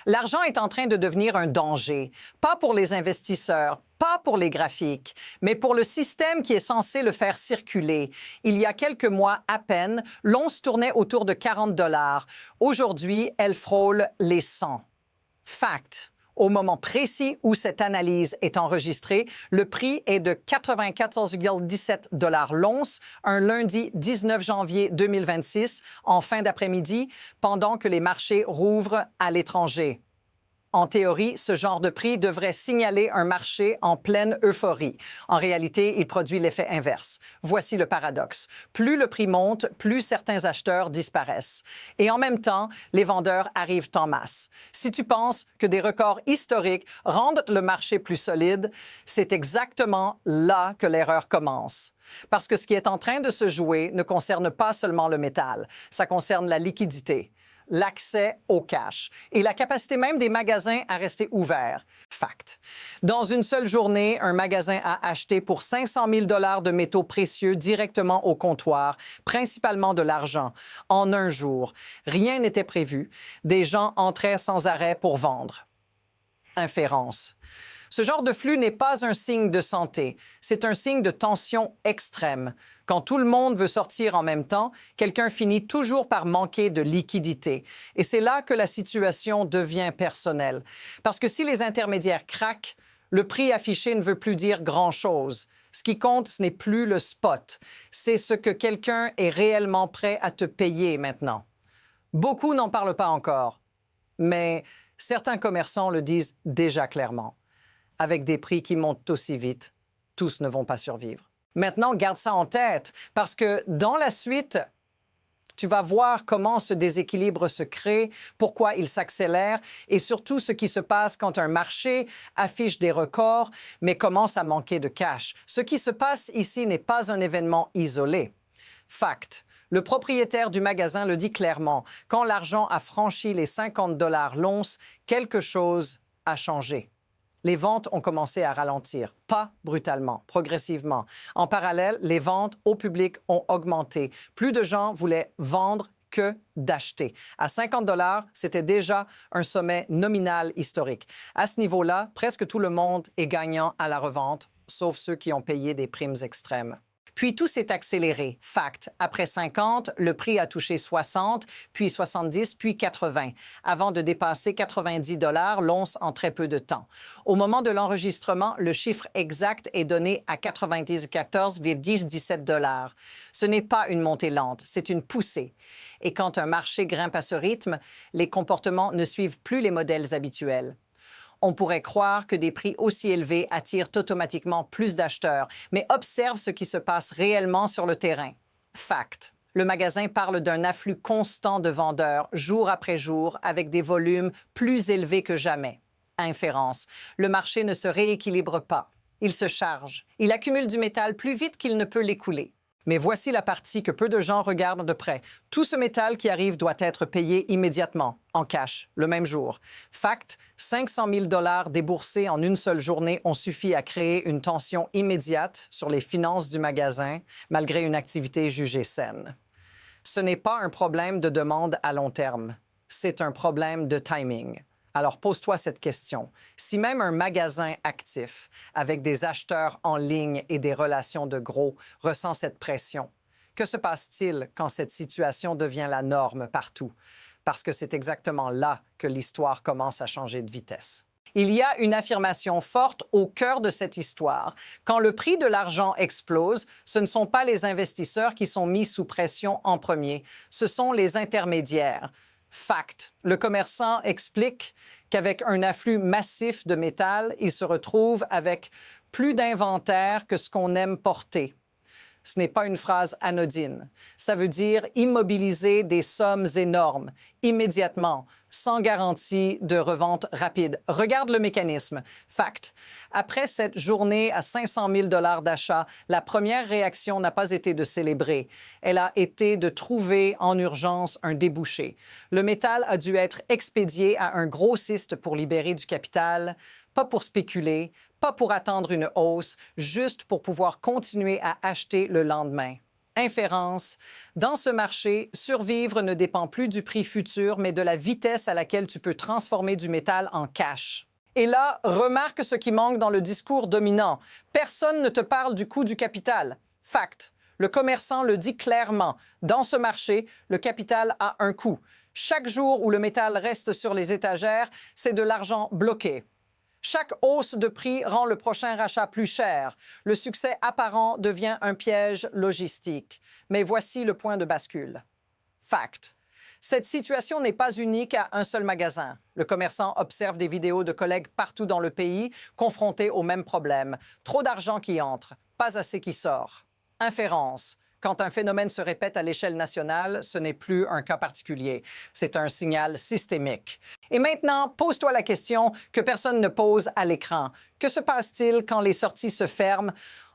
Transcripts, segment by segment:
L'argent est en train de devenir un danger, pas pour les investisseurs, pas pour les graphiques, mais pour le système qui est censé le faire circuler. Il y a quelques mois à peine, l'once tournait autour de 40 $. Aujourd'hui, elle frôle les 100. Fact. Au moment précis où cette analyse est enregistrée, le prix est de 94,17 $ l'once, un lundi 19 janvier 2026, en fin d'après-midi, pendant que les marchés rouvrent à l'étranger. En théorie, ce genre de prix devrait signaler un marché en pleine euphorie. En réalité, il produit l'effet inverse. Voici le paradoxe. Plus le prix monte, plus certains acheteurs disparaissent. Et en même temps, les vendeurs arrivent en masse. Si tu penses que des records historiques rendent le marché plus solide, c'est exactement là que l'erreur commence. Parce que ce qui est en train de se jouer ne concerne pas seulement le métal, ça concerne la liquidité, l'accès au cash et la capacité même des magasins à rester ouverts. Fact. Dans une seule journée, un magasin a acheté pour 500 000 $ de métaux précieux directement au comptoir, principalement de l'argent, en un jour. Rien n'était prévu. Des gens entraient sans arrêt pour vendre. Inférence. Ce genre de flux n'est pas un signe de santé, c'est un signe de tension extrême. Quand tout le monde veut sortir en même temps, quelqu'un finit toujours par manquer de liquidité. Et c'est là que la situation devient personnelle. Parce que si les intermédiaires craquent, le prix affiché ne veut plus dire grand-chose. Ce qui compte, ce n'est plus le spot, c'est ce que quelqu'un est réellement prêt à te payer maintenant. Beaucoup n'en parlent pas encore, mais certains commerçants le disent déjà clairement. Avec des prix qui montent aussi vite, tous ne vont pas survivre. Maintenant, garde ça en tête, parce que dans la suite, tu vas voir comment ce déséquilibre se crée, pourquoi il s'accélère, et surtout ce qui se passe quand un marché affiche des records, mais commence à manquer de cash. Ce qui se passe ici n'est pas un événement isolé. Fact. Le propriétaire du magasin le dit clairement. Quand l'argent a franchi les 50 $ l'once, quelque chose a changé. Les ventes ont commencé à ralentir, pas brutalement, progressivement. En parallèle, les ventes au public ont augmenté. Plus de gens voulaient vendre que d'acheter. À 50 $, c'était déjà un sommet nominal historique. À ce niveau-là, presque tout le monde est gagnant à la revente, sauf ceux qui ont payé des primes extrêmes. Puis tout s'est accéléré. Fact. Après 50, le prix a touché 60, puis 70, puis 80, avant de dépasser 90 $ l'once en très peu de temps. Au moment de l'enregistrement, le chiffre exact est donné à 94,17 $. Ce n'est pas une montée lente, c'est une poussée. Et quand un marché grimpe à ce rythme, les comportements ne suivent plus les modèles habituels. On pourrait croire que des prix aussi élevés attirent automatiquement plus d'acheteurs, mais observe ce qui se passe réellement sur le terrain. Fact. Le magasin parle d'un afflux constant de vendeurs, jour après jour, avec des volumes plus élevés que jamais. Inférence. Le marché ne se rééquilibre pas. Il se charge. Il accumule du métal plus vite qu'il ne peut l'écouler. Mais voici la partie que peu de gens regardent de près. Tout ce métal qui arrive doit être payé immédiatement, en cash, le même jour. Fact, 500 000 $ déboursés en une seule journée ont suffi à créer une tension immédiate sur les finances du magasin, malgré une activité jugée saine. Ce n'est pas un problème de demande à long terme, c'est un problème de timing. Alors pose-toi cette question. Si même un magasin actif, avec des acheteurs en ligne et des relations de gros, ressent cette pression, que se passe-t-il quand cette situation devient la norme partout? Parce que c'est exactement là que l'histoire commence à changer de vitesse. Il y a une affirmation forte au cœur de cette histoire. Quand le prix de l'argent explose, ce ne sont pas les investisseurs qui sont mis sous pression en premier, ce sont les intermédiaires. Fact. Le commerçant explique qu'avec un afflux massif de métal, il se retrouve avec plus d'inventaire que ce qu'on aime porter. Ce n'est pas une phrase anodine. Ça veut dire immobiliser des sommes énormes, immédiatement, sans garantie de revente rapide. Regarde le mécanisme. Fact. Après cette journée à 500 000 $ d'achat, la première réaction n'a pas été de célébrer. Elle a été de trouver en urgence un débouché. Le métal a dû être expédié à un grossiste pour libérer du capital, pas pour spéculer, pas pour attendre une hausse, juste pour pouvoir continuer à acheter le lendemain. Inférence. Dans ce marché, survivre ne dépend plus du prix futur, mais de la vitesse à laquelle tu peux transformer du métal en cash. Et là, remarque ce qui manque dans le discours dominant. Personne ne te parle du coût du capital. Fact. Le commerçant le dit clairement. Dans ce marché, le capital a un coût. Chaque jour où le métal reste sur les étagères, c'est de l'argent bloqué. Chaque hausse de prix rend le prochain rachat plus cher. Le succès apparent devient un piège logistique. Mais voici le point de bascule. Fact. Cette situation n'est pas unique à un seul magasin. Le commerçant observe des vidéos de collègues partout dans le pays confrontés au même problème. Trop d'argent qui entre, pas assez qui sort. Inférence. Quand un phénomène se répète à l'échelle nationale, ce n'est plus un cas particulier. C'est un signal systémique. Et maintenant, pose-toi la question que personne ne pose à l'écran. Que se passe-t-il quand les sorties se ferment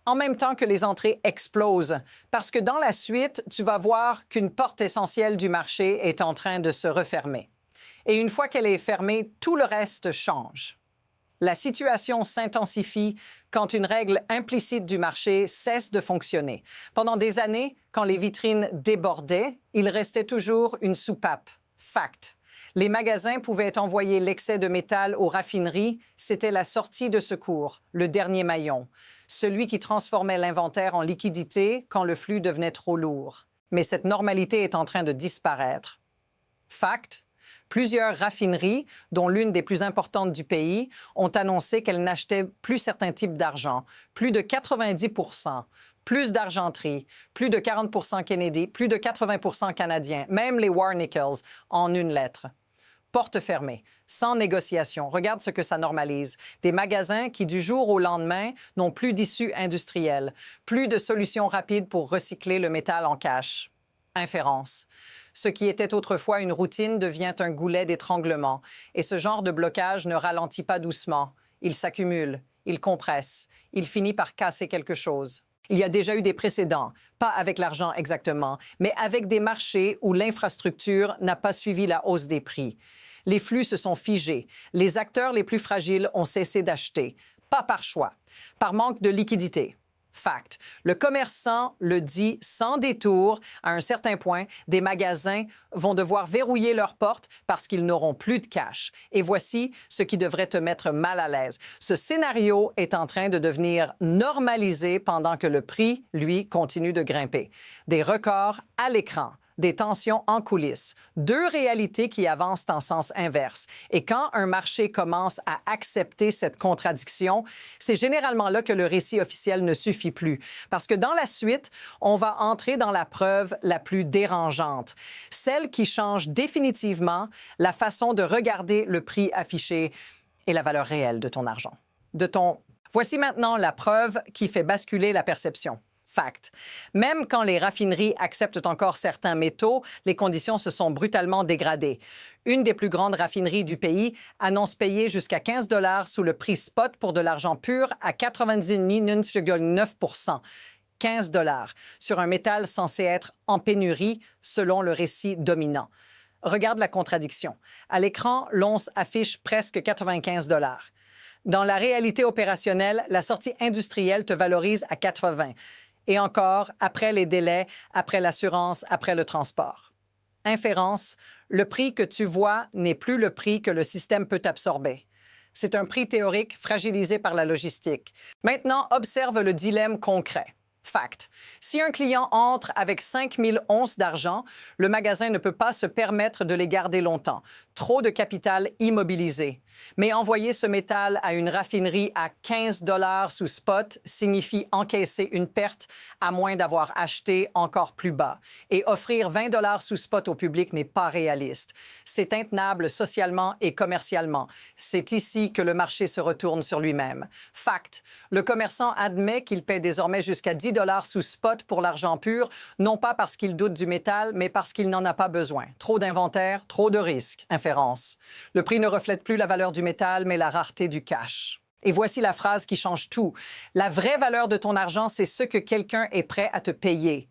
en même temps que les entrées explosent? Parce que dans la suite, tu vas voir qu'une porte essentielle du marché est en train de se refermer. Et une fois qu'elle est fermée, tout le reste change. La situation s'intensifie quand une règle implicite du marché cesse de fonctionner. Pendant des années, quand les vitrines débordaient, il restait toujours une soupape. Fact. Les magasins pouvaient envoyer l'excès de métal aux raffineries. C'était la sortie de secours, le dernier maillon. Celui qui transformait l'inventaire en liquidité quand le flux devenait trop lourd. Mais cette normalité est en train de disparaître. Fact. Plusieurs raffineries, dont l'une des plus importantes du pays, ont annoncé qu'elles n'achetaient plus certains types d'argent, plus de 90 %, plus d'argenterie, plus de 40 % Kennedy, plus de 80 % canadiens, même les War Nickels, en une lettre. Porte fermée, sans négociation. Regarde ce que ça normalise. Des magasins qui, du jour au lendemain, n'ont plus d'issue industrielle, plus de solutions rapides pour recycler le métal en cash. Inférence. Ce qui était autrefois une routine devient un goulet d'étranglement. Et ce genre de blocage ne ralentit pas doucement. Il s'accumule, il compresse, il finit par casser quelque chose. Il y a déjà eu des précédents, pas avec l'argent exactement, mais avec des marchés où l'infrastructure n'a pas suivi la hausse des prix. Les flux se sont figés. Les acteurs les plus fragiles ont cessé d'acheter. Pas par choix, par manque de liquidité. Fact. Le commerçant le dit sans détour. À un certain point, des magasins vont devoir verrouiller leurs portes parce qu'ils n'auront plus de cash. Et voici ce qui devrait te mettre mal à l'aise. Ce scénario est en train de devenir normalisé pendant que le prix, lui, continue de grimper. Des records à l'écran. Des tensions en coulisses, deux réalités qui avancent en sens inverse. Et quand un marché commence à accepter cette contradiction, c'est généralement là que le récit officiel ne suffit plus. Parce que dans la suite, on va entrer dans la preuve la plus dérangeante, celle qui change définitivement la façon de regarder le prix affiché et la valeur réelle de ton argent. Voici maintenant la preuve qui fait basculer la perception. Fact. Même quand les raffineries acceptent encore certains métaux, les conditions se sont brutalement dégradées. Une des plus grandes raffineries du pays annonce payer jusqu'à 15 $ sous le prix spot pour de l'argent pur à 99,9 %. 15 $ sur un métal censé être en pénurie, selon le récit dominant. Regarde la contradiction. À l'écran, l'once affiche presque 95 $. Dans la réalité opérationnelle, la sortie industrielle te valorise à 80 $. Et encore, après les délais, après l'assurance, après le transport. Inférence, le prix que tu vois n'est plus le prix que le système peut absorber. C'est un prix théorique fragilisé par la logistique. Maintenant, observe le dilemme concret. Fact. Si un client entre avec 5000 onces d'argent, le magasin ne peut pas se permettre de les garder longtemps. Trop de capital immobilisé. Mais envoyer ce métal à une raffinerie à 15 $ sous spot signifie encaisser une perte à moins d'avoir acheté encore plus bas. Et offrir 20 $ sous spot au public n'est pas réaliste. C'est intenable socialement et commercialement. C'est ici que le marché se retourne sur lui-même. Fact. Le commerçant admet qu'il paie désormais jusqu'à 10 $ sous spot pour l'argent pur, non pas parce qu'il doute du métal, mais parce qu'il n'en a pas besoin. Trop d'inventaire, trop de risques. Inférence. Le prix ne reflète plus la valeur du métal, mais la rareté du cash. Et voici la phrase qui change tout. La vraie valeur de ton argent, c'est ce que quelqu'un est prêt à te payer.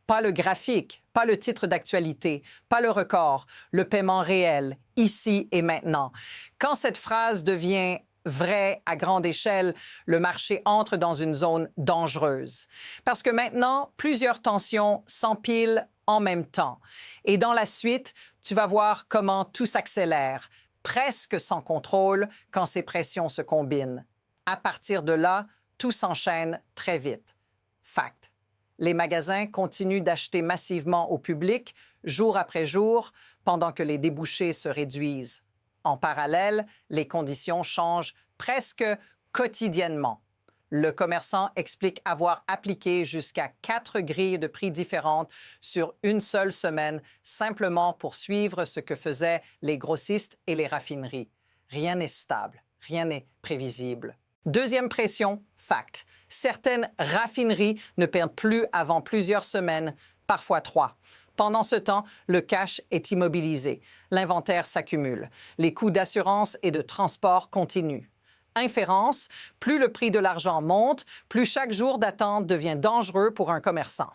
Pas le graphique, pas le titre d'actualité, pas le record, le paiement réel, ici et maintenant. Quand cette phrase devient vrai à grande échelle, le marché entre dans une zone dangereuse. Parce que maintenant, plusieurs tensions s'empilent en même temps. Et dans la suite, tu vas voir comment tout s'accélère, presque sans contrôle, quand ces pressions se combinent. À partir de là, tout s'enchaîne très vite. Fact. Les magasins continuent d'acheter massivement au public, jour après jour, pendant que les débouchés se réduisent. En parallèle, les conditions changent presque quotidiennement. Le commerçant explique avoir appliqué jusqu'à 4 grilles de prix différentes sur une seule semaine, simplement pour suivre ce que faisaient les grossistes et les raffineries. Rien n'est stable, rien n'est prévisible. Deuxième pression, fact. Certaines raffineries ne perdent plus avant plusieurs semaines, parfois 3. Pendant ce temps, le cash est immobilisé. L'inventaire s'accumule. Les coûts d'assurance et de transport continuent. Inférence, plus le prix de l'argent monte, plus chaque jour d'attente devient dangereux pour un commerçant.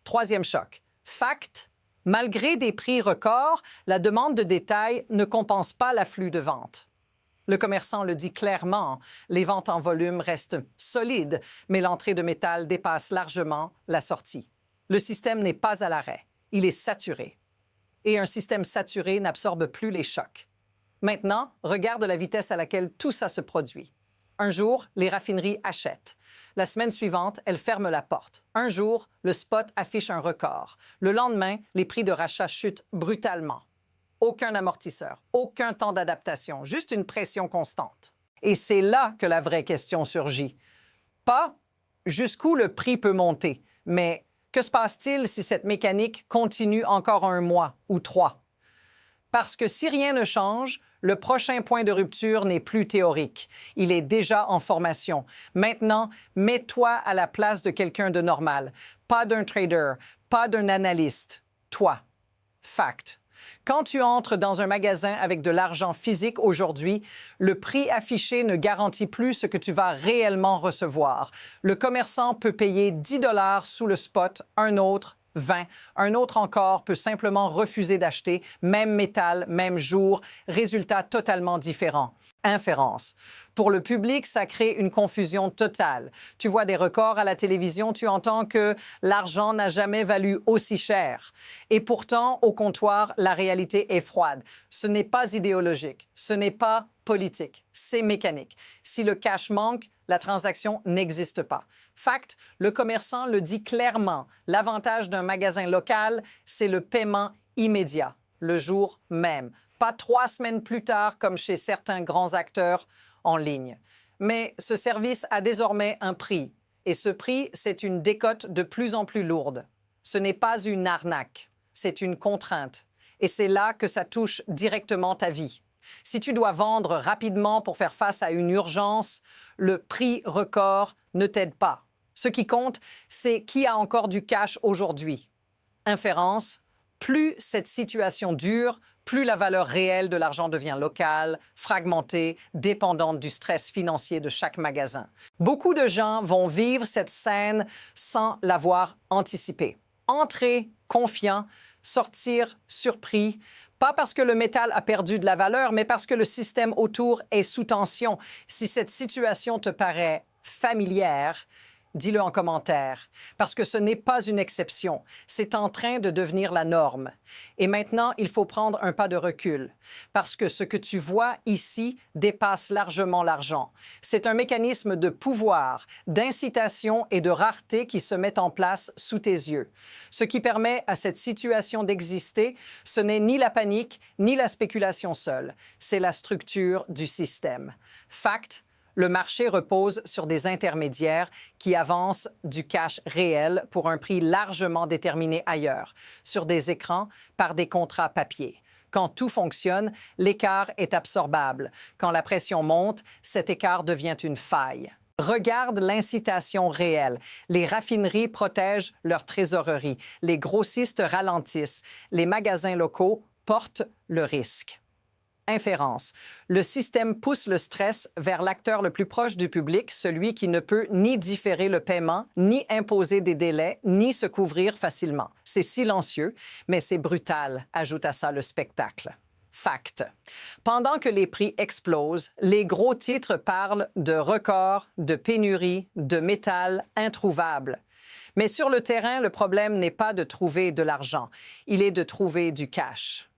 Troisième choc. Fact, malgré des prix records, la demande de détail ne compense pas l'afflux de ventes. Le commerçant le dit clairement, les ventes en volume restent solides, mais l'entrée de métal dépasse largement la sortie. Le système n'est pas à l'arrêt, il est saturé. Et un système saturé n'absorbe plus les chocs. Maintenant, regarde la vitesse à laquelle tout ça se produit. Un jour, les raffineries achètent. La semaine suivante, elles ferment la porte. Un jour, le spot affiche un record. Le lendemain, les prix de rachat chutent brutalement. Aucun amortisseur, aucun temps d'adaptation, juste une pression constante. Et c'est là que la vraie question surgit. Pas jusqu'où le prix peut monter, mais que se passe-t-il si cette mécanique continue encore 1 mois ou 3? Parce que si rien ne change, le prochain point de rupture n'est plus théorique. Il est déjà en formation. Maintenant, mets-toi à la place de quelqu'un de normal. Pas d'un trader, pas d'un analyste. Toi. Fact. Quand tu entres dans un magasin avec de l'argent physique aujourd'hui, le prix affiché ne garantit plus ce que tu vas réellement recevoir. Le commerçant peut payer 10 $ sous le spot, un autre 20. Un autre encore peut simplement refuser d'acheter, même métal, même jour, résultat totalement différent. Inférence. Pour le public, ça crée une confusion totale. Tu vois des records à la télévision, tu entends que l'argent n'a jamais valu aussi cher. Et pourtant, au comptoir, la réalité est froide. Ce n'est pas idéologique, ce n'est pas politique, c'est mécanique. Si le cash manque, la transaction n'existe pas. Fact, le commerçant le dit clairement. L'avantage d'un magasin local, c'est le paiement immédiat, le jour même. Pas 3 semaines plus tard, comme chez certains grands acteurs en ligne. Mais ce service a désormais un prix. Et ce prix, c'est une décote de plus en plus lourde. Ce n'est pas une arnaque, c'est une contrainte. Et c'est là que ça touche directement ta vie. Si tu dois vendre rapidement pour faire face à une urgence, le prix record ne t'aide pas. Ce qui compte, c'est qui a encore du cash aujourd'hui. Inférence, plus cette situation dure, plus la valeur réelle de l'argent devient locale, fragmentée, dépendante du stress financier de chaque magasin. Beaucoup de gens vont vivre cette scène sans l'avoir anticipée. Entrer confiant, sortir surpris, pas parce que le métal a perdu de la valeur, mais parce que le système autour est sous tension. Si cette situation te paraît familière, dis-le en commentaire, parce que ce n'est pas une exception. C'est en train de devenir la norme. Et maintenant, il faut prendre un pas de recul, parce que ce que tu vois ici dépasse largement l'argent. C'est un mécanisme de pouvoir, d'incitation et de rareté qui se met en place sous tes yeux. Ce qui permet à cette situation d'exister, ce n'est ni la panique, ni la spéculation seule. C'est la structure du système. Fact, le marché repose sur des intermédiaires qui avancent du cash réel pour un prix largement déterminé ailleurs, sur des écrans, par des contrats papier. Quand tout fonctionne, l'écart est absorbable. Quand la pression monte, cet écart devient une faille. Regarde l'incitation réelle. Les raffineries protègent leur trésorerie. Les grossistes ralentissent. Les magasins locaux portent le risque. Inférence. Le système pousse le stress vers l'acteur le plus proche du public, celui qui ne peut ni différer le paiement, ni imposer des délais, ni se couvrir facilement. C'est silencieux, mais c'est brutal, ajoute à ça le spectacle. Fact. Pendant que les prix explosent, les gros titres parlent de records, de pénurie, de métal introuvable. Mais sur le terrain, le problème n'est pas de trouver de l'argent, il est de trouver du cash.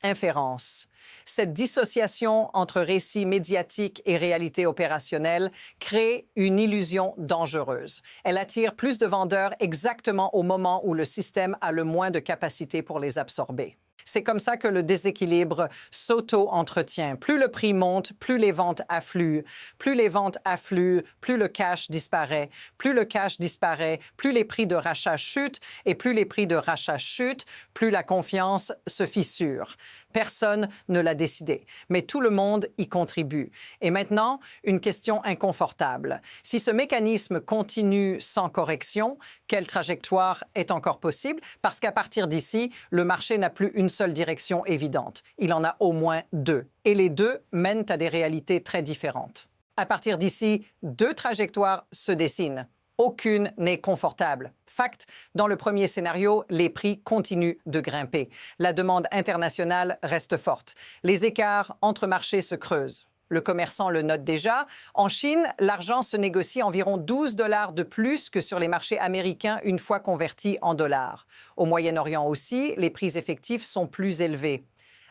Inférence. Cette dissociation entre récit médiatique et réalité opérationnelle crée une illusion dangereuse. Elle attire plus de vendeurs exactement au moment où le système a le moins de capacité pour les absorber. C'est comme ça que le déséquilibre s'auto-entretient. Plus le prix monte, plus les ventes affluent. Plus les ventes affluent, plus le cash disparaît. Plus le cash disparaît, plus les prix de rachat chutent. Et plus les prix de rachat chutent, plus la confiance se fissure. Personne ne l'a décidé, mais tout le monde y contribue. Et maintenant, une question inconfortable. Si ce mécanisme continue sans correction, quelle trajectoire est encore possible? Parce qu'à partir d'ici, le marché n'a plus une seule direction évidente. Il en a au moins deux. Et les deux mènent à des réalités très différentes. À partir d'ici, deux trajectoires se dessinent. Aucune n'est confortable. Fact, dans le premier scénario, les prix continuent de grimper. La demande internationale reste forte. Les écarts entre marchés se creusent. Le commerçant le note déjà. En Chine, l'argent se négocie environ 12 $ de plus que sur les marchés américains une fois converti en dollars. Au Moyen-Orient aussi, les prix effectifs sont plus élevés.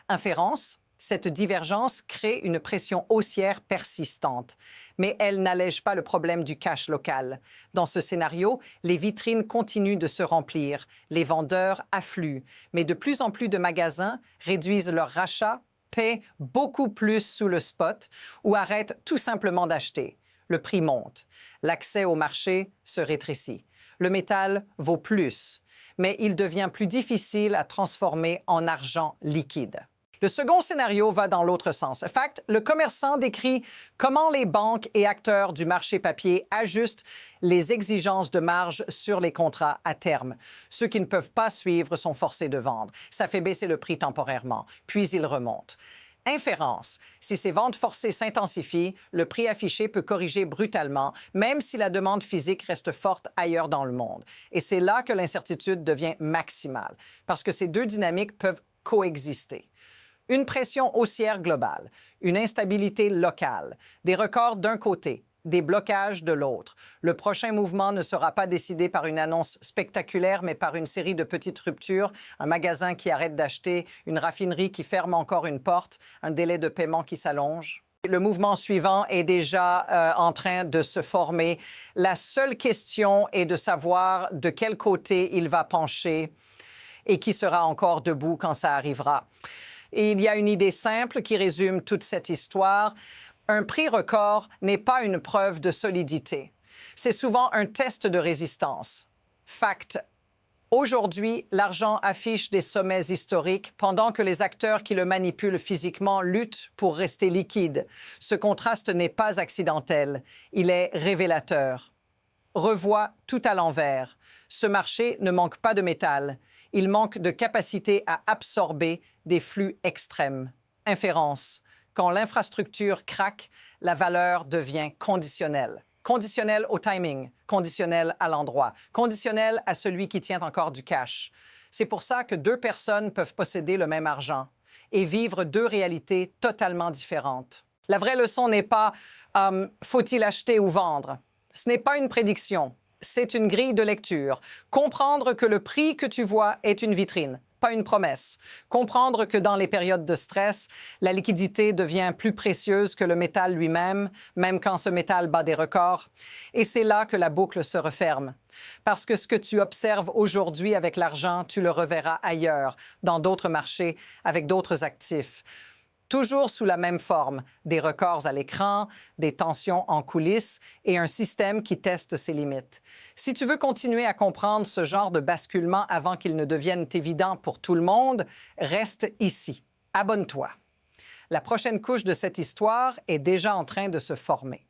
Inférence, cette divergence crée une pression haussière persistante. Mais elle n'allège pas le problème du cash local. Dans ce scénario, les vitrines continuent de se remplir. Les vendeurs affluent. Mais de plus en plus de magasins réduisent leurs rachats, paient beaucoup plus sous le spot ou arrêtent tout simplement d'acheter. Le prix monte. L'accès au marché se rétrécit. Le métal vaut plus, mais il devient plus difficile à transformer en argent liquide. Le second scénario va dans l'autre sens. En fait, le commerçant décrit comment les banques et acteurs du marché papier ajustent les exigences de marge sur les contrats à terme. Ceux qui ne peuvent pas suivre sont forcés de vendre. Ça fait baisser le prix temporairement, puis il remonte. Inférence. Si ces ventes forcées s'intensifient, le prix affiché peut corriger brutalement, même si la demande physique reste forte ailleurs dans le monde. Et c'est là que l'incertitude devient maximale, parce que ces deux dynamiques peuvent coexister. Une pression haussière globale, une instabilité locale, des records d'un côté, des blocages de l'autre. Le prochain mouvement ne sera pas décidé par une annonce spectaculaire, mais par une série de petites ruptures, un magasin qui arrête d'acheter, une raffinerie qui ferme encore une porte, un délai de paiement qui s'allonge. Le mouvement suivant est déjà en train de se former. La seule question est de savoir de quel côté il va pencher et qui sera encore debout quand ça arrivera. Et il y a une idée simple qui résume toute cette histoire. Un prix record n'est pas une preuve de solidité. C'est souvent un test de résistance. Fact. Aujourd'hui, l'argent affiche des sommets historiques pendant que les acteurs qui le manipulent physiquement luttent pour rester liquides. Ce contraste n'est pas accidentel. Il est révélateur. Revois tout à l'envers. Ce marché ne manque pas de métal. Il manque de capacité à absorber des flux extrêmes. Inférence. Quand l'infrastructure craque, la valeur devient conditionnelle. Conditionnelle au timing, conditionnelle à l'endroit, conditionnelle à celui qui tient encore du cash. C'est pour ça que deux personnes peuvent posséder le même argent et vivre deux réalités totalement différentes. La vraie leçon n'est pas faut-il acheter ou vendre? Ce n'est pas une prédiction, c'est une grille de lecture. Comprendre que le prix que tu vois est une vitrine, pas une promesse. Comprendre que dans les périodes de stress, la liquidité devient plus précieuse que le métal lui-même, même quand ce métal bat des records. Et c'est là que la boucle se referme. Parce que ce que tu observes aujourd'hui avec l'argent, tu le reverras ailleurs, dans d'autres marchés, avec d'autres actifs. Toujours sous la même forme, des records à l'écran, des tensions en coulisses et un système qui teste ses limites. Si tu veux continuer à comprendre ce genre de basculement avant qu'il ne devienne évident pour tout le monde, reste ici. Abonne-toi. La prochaine couche de cette histoire est déjà en train de se former.